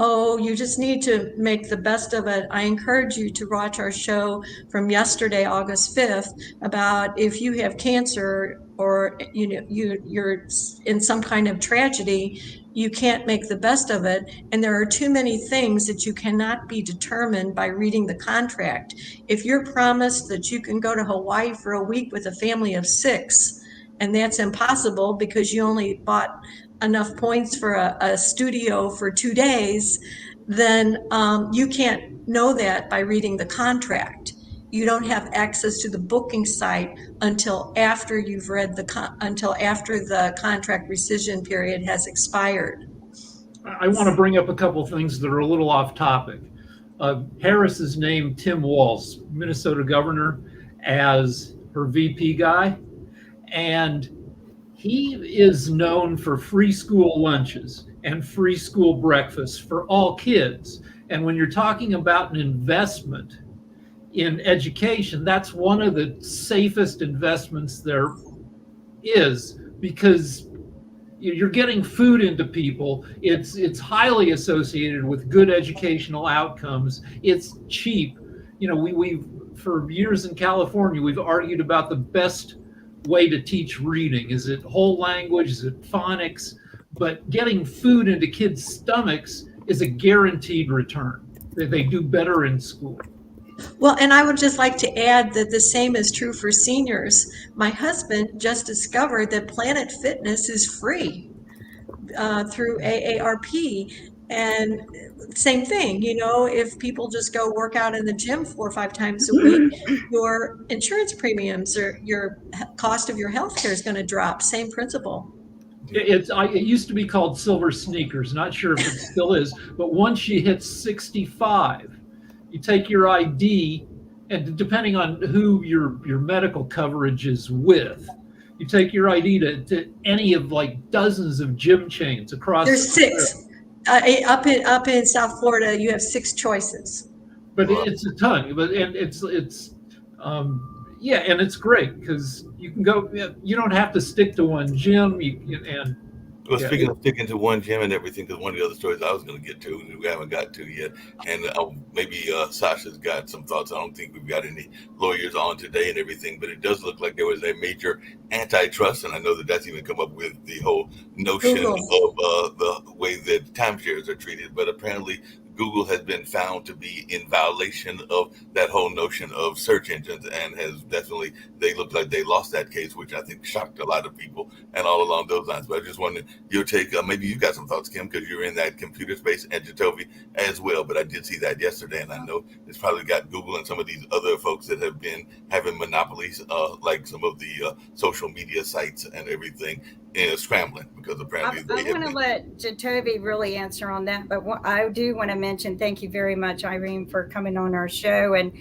oh, you just need to make the best of it. I encourage you to watch our show from yesterday, August 5th, about if you have cancer or you're in some kind of tragedy, you can't make the best of it. And there are too many things that you cannot be determined by reading the contract. If you're promised that you can go to Hawaii for a week with a family of 6, and that's impossible because you only bought enough points for a studio for 2 days, then you can't know that by reading the contract. You don't have access to the booking site until after you've read until after the contract rescission period has expired. I want to bring up a couple things that are a little off topic. Harris has named Tim Walz, Minnesota governor, as her VP guy, and he is known for free school lunches and free school breakfasts for all kids. And when you're talking about an investment in education, that's one of the safest investments there is, because you're getting food into people. It's highly associated with good educational outcomes. It's cheap. We've for years in California, we've argued about the best way to teach reading. Is it whole language? Is it phonics? But getting food into kids' stomachs is a guaranteed return. They do better in school. Well, and I would just like to add that the same is true for seniors. My husband just discovered that Planet Fitness is free through AARP. And same thing, if people just go work out in the gym 4 or 5 times a week, your insurance premiums or your cost of your health care is going to drop. Same principle. It used to be called silver sneakers. Not sure if it still is, but once you hit 65, you take your ID, and depending on who your medical coverage is with, you take your ID to any of like dozens of gym chains across. There's 6. Up in South Florida, you have 6 choices. But it's a ton. But and it's and it's great because you can go. You don't have to stick to one gym. Speaking of sticking to one gym and everything, because one of the other stories I was going to get to, we haven't got to yet, and maybe Sasha's got some thoughts. I don't think we've got any lawyers on today and everything, but it does look like there was a major antitrust, and I know that that's even come up with the whole notion of the way that timeshares are treated, but apparently Google has been found to be in violation of that whole notion of search engines, and they look like they lost that case, which I think shocked a lot of people and all along those lines. But I just wanted your take. Maybe you got some thoughts, Kim, because you're in that computer space, and Jacoby as well. But I did see that yesterday, and I know it's probably got Google and some of these other folks that have been having monopolies, like some of the social media sites and everything, scrambling because apparently I'm going to let Jacoby really answer on that, but I do want to mention thank you very much, Irene, for coming on our show. And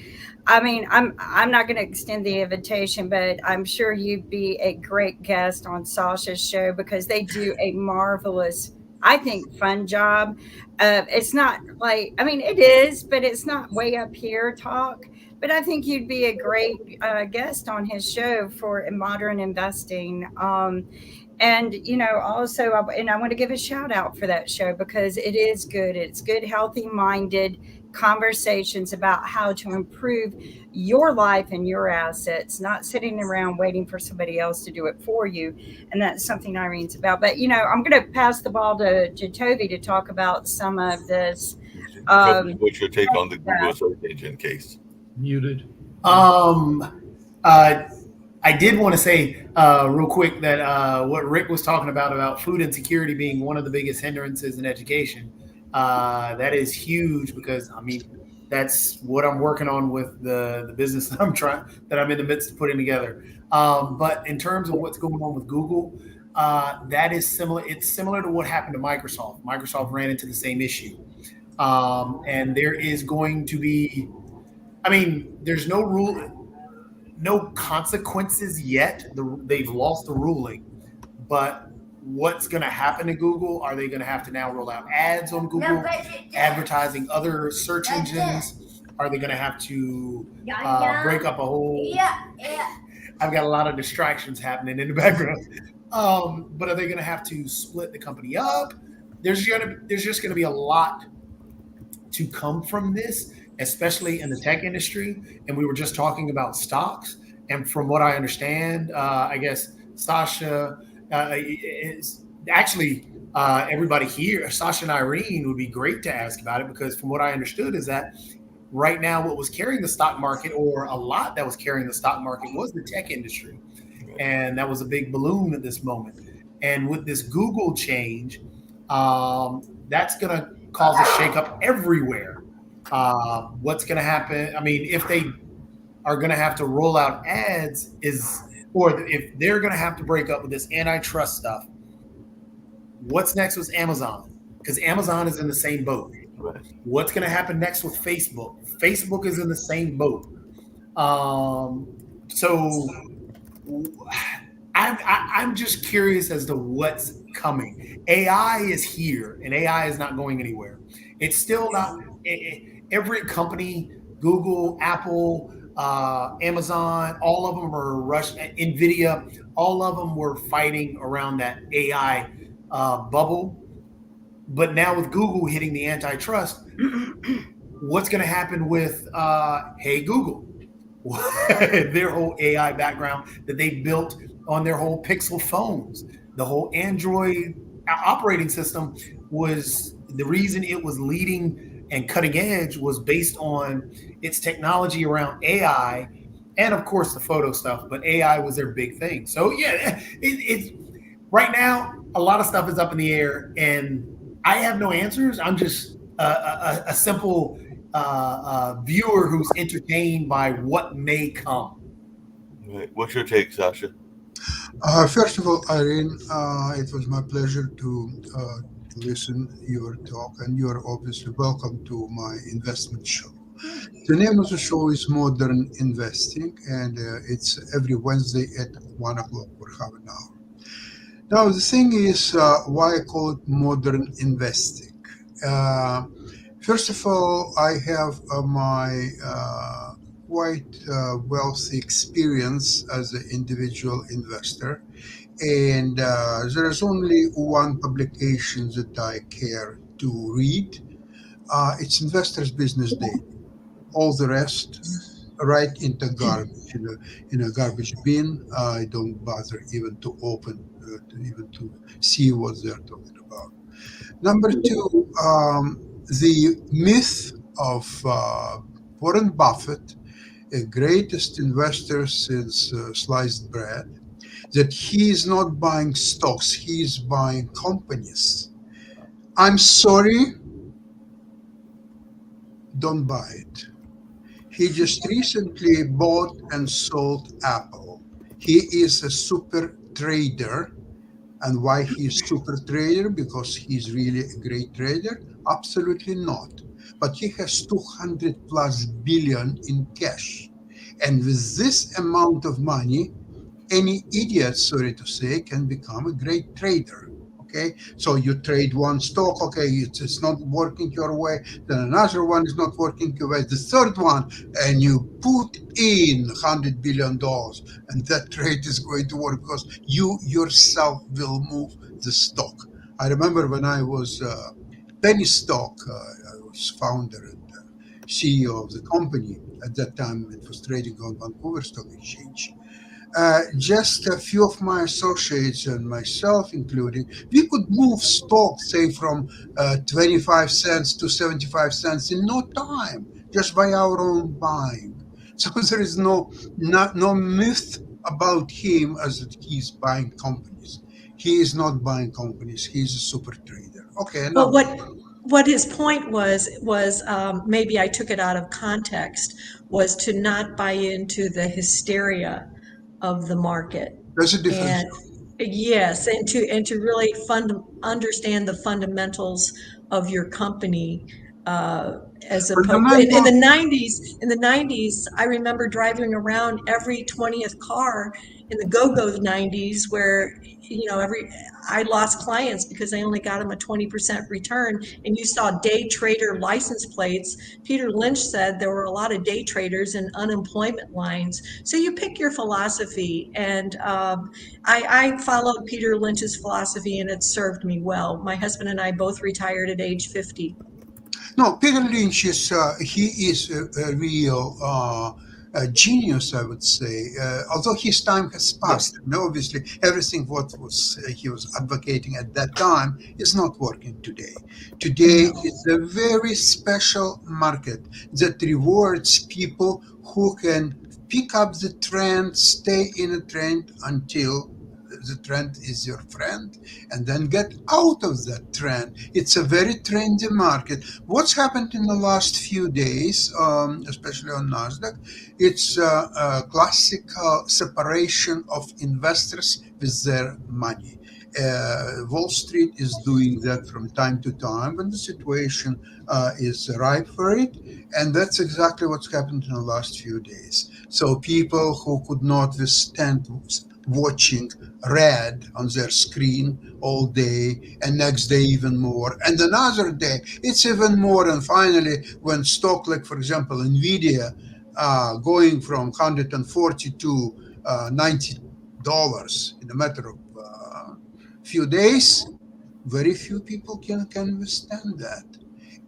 I mean, I'm not going to extend the invitation, but I'm sure you'd be a great guest on Sasha's show because they do a marvelous, I think, fun job. It's not like, I mean, it is, but it's not way up here talk. But I think you'd be a great guest on his show for modern investing. And, also, I want to give a shout out for that show because it is good. It's good, healthy minded conversations about how to improve your life and your assets, not sitting around waiting for somebody else to do it for you. And that's something Irene's about. But, I'm going to pass the ball to Jacoby to talk about some of this. What's your take on the Google search engine case? Muted. I did want to say real quick that what Rick was talking about food insecurity being one of the biggest hindrances in education, that is huge because, I mean, that's what I'm working on with the business that I'm in the midst of putting together. But in terms of what's going on with Google, that is similar. It's similar to what happened to Microsoft. Microsoft ran into the same issue. And there is going to be, I mean, there's no rule, no consequences yet. They've lost the ruling, but what's going to happen to Google? Are they going to have to now roll out ads on Google, advertising other search engines? Are they going to have to break up a whole? I've got a lot of distractions happening in the background. But are they going to have to split the company up? There's just going to be a lot to come from this, especially in the tech industry. And we were just talking about stocks. And from what I understand, I guess Sasha is actually everybody here, Sasha and Irene would be great to ask about it, because from what I understood is that right now what was carrying the stock market, or a lot that was carrying the stock market, was the tech industry. And that was a big balloon at this moment. And with this Google change, that's going to cause a shakeup everywhere. What's going to happen? I mean, if they are going to have to roll out ads, or if they're going to have to break up with this antitrust stuff, what's next with Amazon? Because Amazon is in the same boat. Right. What's going to happen next with Facebook? Facebook is in the same boat. So I'm just curious as to what's coming. AI is here, and AI is not going anywhere. It's still not. Every company Google, Apple, Amazon, all of them are NVIDIA, all of them were fighting around that AI bubble. But now with Google hitting the antitrust, what's going to happen with Hey Google? Their whole AI background that they built on their whole Pixel phones, the whole Android operating system was the reason it was leading and cutting edge was based on its technology around AI and of course the photo stuff, but AI was their big thing. So yeah, it's right now a lot of stuff is up in the air and I have no answers. I'm just a simple viewer who's entertained by what may come. Right. What's your take, Sasha? First of all, Irene, it was my pleasure to listen your talk, and you are obviously welcome to my investment show. The name of the show is Modern Investing, and it's every Wednesday at 1 o'clock for half an hour. Now, the thing is, why I call it modern investing. First of all, I have my quite wealthy experience as an individual investor, and there is only one publication that I care to read. It's Investors Business Daily. All the rest, right into garbage in a garbage bin. I don't bother even to open, even to see what they're talking about. Number two, the myth of Warren Buffett, a greatest investor since sliced bread, that he is not buying stocks, he is buying companies. I'm sorry, don't buy it. He just recently bought and sold Apple. He is a super trader. And why he's super trader? Because he's really a great trader? Absolutely not. But he has 200 plus billion in cash. And with this amount of money, any idiot, sorry to say, can become a great trader. Okay, so you trade one stock, okay, it's not working your way, then another one is not working your way, the third one, and you put in $100 billion, and that trade is going to work because you yourself will move the stock. I remember when I was penny stock, I was founder and CEO of the company. At that time, it was trading on Vancouver Stock Exchange. Just a few of my associates and myself including, we could move stock, say, from 25 cents to 75 cents in no time, just by our own buying. So there is no myth about him as that he's buying companies. He is not buying companies. He's a super trader. Okay. But what his point was maybe I took it out of context, was to not buy into the hysteria of the market. There's a difference. And yes, and to really understand the fundamentals of your company, as opposed in the 90s, I remember driving around every 20th car in the go-go 90s where, I lost clients because I only got them a 20% return. And you saw day trader license plates. Peter Lynch said there were a lot of day traders and unemployment lines. So you pick your philosophy. And I followed Peter Lynch's philosophy and it served me well. My husband and I both retired at age 50. No, Peter Lynch is he is a real genius, I would say. Although his time has passed, and obviously everything what was he was advocating at that time is not working today. Today is a very special market that rewards people who can pick up the trend, stay in a trend until the trend is your friend, and then get out of that trend. It's a very trendy market. What's happened in the last few days, especially on NASDAQ, it's a classical separation of investors with their money. Wall Street is doing that from time to time when the situation is ripe for it. And that's exactly what's happened in the last few days. So people who could not withstand watching red on their screen all day, and next day even more, and another day it's even more, and finally when stock like for example Nvidia going from 140 to $90 in a matter of few days, very few people can withstand that.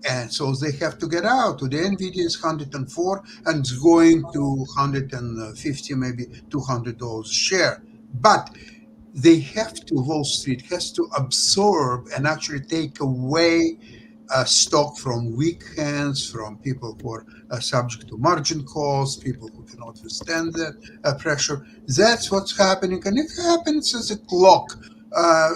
And so they have to get out. Today, NVIDIA is 104 and it's going to 150, maybe $200 a share. But they have to, Wall Street has to absorb and actually take away stock from weak hands, from people who are subject to margin calls, people who cannot withstand that pressure. That's what's happening. And it happens as a clock. I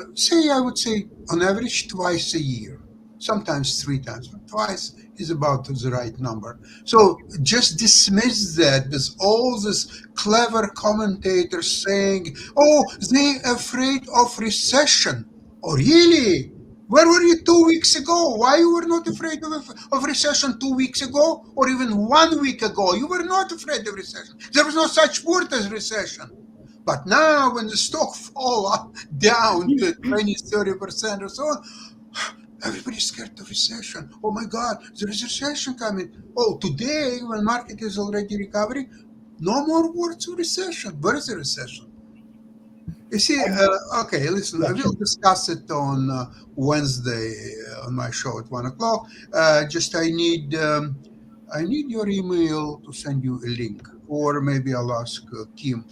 would say on average twice a year, sometimes three times, but twice is about the right number. So just dismiss that with all these clever commentators saying, oh, they're afraid of recession. Oh, really? Where were you 2 weeks ago? Why you were not afraid of recession 2 weeks ago or even 1 week ago? You were not afraid of recession. There was no such word as recession. But now when the stock fall down to 20, 30% or so on, everybody's scared of recession. Oh my God, there is a recession coming. Oh, today when market is already recovering, no more words of recession. Where is the recession? You see, okay, listen, I will discuss it on Wednesday on my show at 1 o'clock. Just I need your email to send you a link, or maybe I'll ask Kim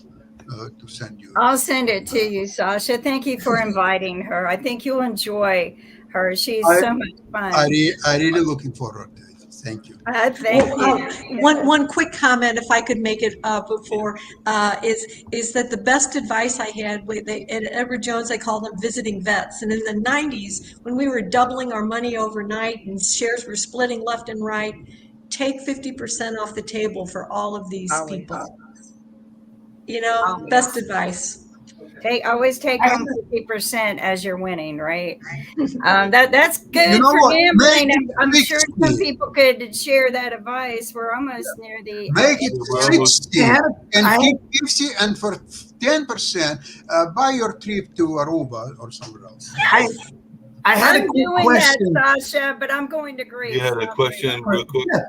to send you. I'll send it to you, Sasha. Thank you for inviting her. I think you'll enjoy her. She's so much fun. I really looking forward to it. Thank you. Thank you. One quick comment, if I could make it before, is that the best advice I had at Edward Jones, I called them visiting vets. And in the 90s, when we were doubling our money overnight and shares were splitting left and right, take 50% off the table for all of these people. You know, best advice. Always take home 50% as you're winning, right? That's good for gambling. I'm sure some people could share that advice. We're almost near the make it 60 and keep 50, and for 10% buy your trip to Aruba or somewhere else. I had a quick question, that, Sasha, but I'm going to Greece. Yeah, the question real quick. Yeah.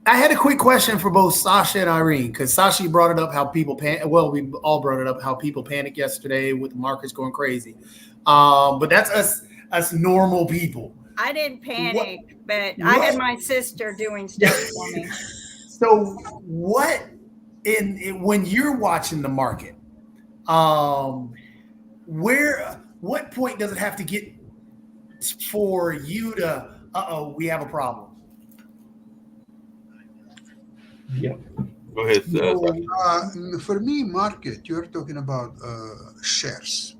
I had a quick question for both Sasha and Irene, because Sasha brought it up how people panic. Well, we all brought it up how people panic yesterday with the markets going crazy. But that's us normal people. I didn't panic, but I had my sister doing stuff for me. So what when you're watching the market, what point does it have to get for you to we have a problem? Yeah. Go ahead. For me, market, you're talking about shares.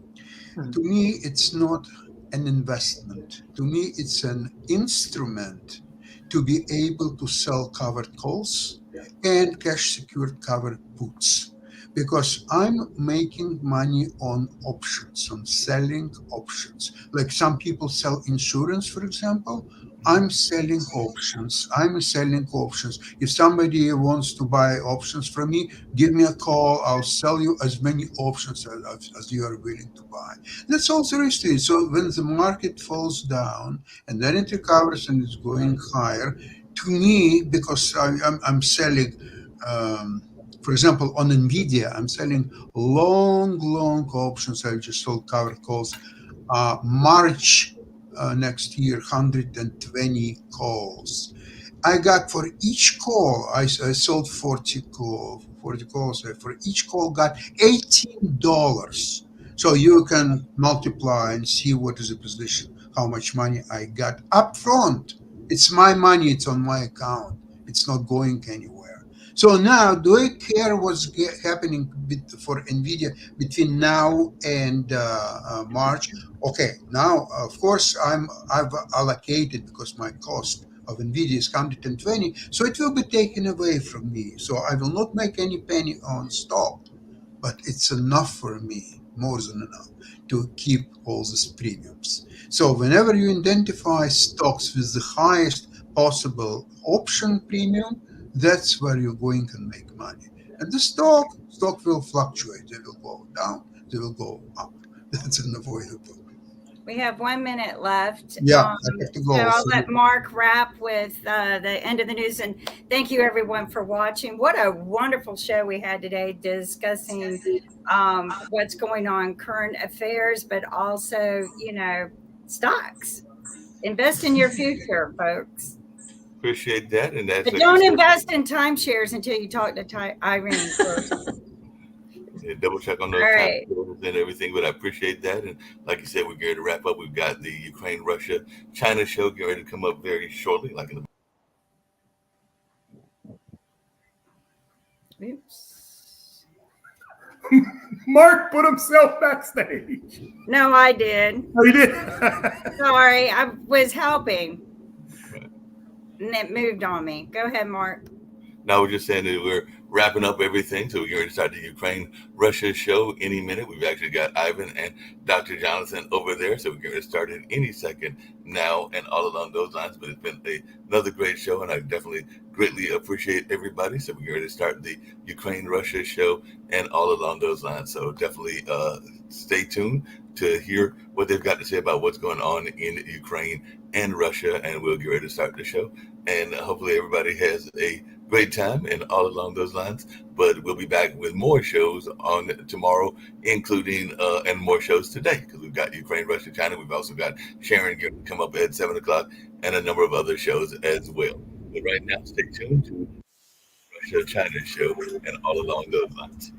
To me, it's not an investment. To me, it's an instrument to be able to sell covered calls and cash secured covered puts. Because I'm making money on options, on selling options. Like some people sell insurance, for example. I'm selling options. If somebody wants to buy options from me, give me a call. I'll sell you as many options as you are willing to buy. That's all there is to it. So when the market falls down and then it recovers and it's going higher, to me, because I'm selling, for example, on NVIDIA, I'm selling long options. I just sold covered calls. March next year, 120 calls. I got for each call, I sold 40 calls. For each call, got $18. So you can multiply and see what is the position, how much money I got up front. It's my money. It's on my account. It's not going anywhere. So now, do I care what's happening for NVIDIA between now and March? Okay, now, of course, I've allocated, because my cost of NVIDIA is 120, so it will be taken away from me. So I will not make any penny on stock, but it's enough for me, more than enough, to keep all these premiums. So whenever you identify stocks with the highest possible option premium, that's where you're going to make money. And the stock will fluctuate. It will go down, it will go up. That's unavoidable. We have 1 minute left. Yeah, I have to So go. I'll So let Mark wrap with the end of the news. And thank you, everyone, for watching. What a wonderful show we had today discussing what's going on, current affairs, but also, stocks. Invest in your future, folks. Appreciate that. And that's But like you don't said, invest in timeshares until you talk to Irene first. double check on All those time right. tables and everything. But I appreciate that. And like you said, we're getting to wrap up. We've got the Ukraine, Russia, China show getting ready to come up very shortly, like in Oops. Mark put himself backstage. No, I did. Oh, you did? Sorry, I was helping. And it moved on me. Go ahead, Mark. Now we're just saying that we're wrapping up everything, so we're going to start the Ukraine-Russia show any minute. We've actually got Ivan and Dr. Jonathan over there, so we're going to start it any second now and all along those lines. But it's been another great show, and I definitely greatly appreciate everybody. So we're going to start the Ukraine-Russia show and all along those lines. So definitely stay tuned to hear what they've got to say about what's going on in Ukraine and Russia, and we'll get ready to start the show. And hopefully everybody has a great time and all along those lines. But we'll be back with more shows on tomorrow, including and more shows today, because we've got Ukraine, Russia, China. We've also got Sharon going to come up at 7 o'clock and a number of other shows as well. But right now, stay tuned to Russia, China show and all along those lines.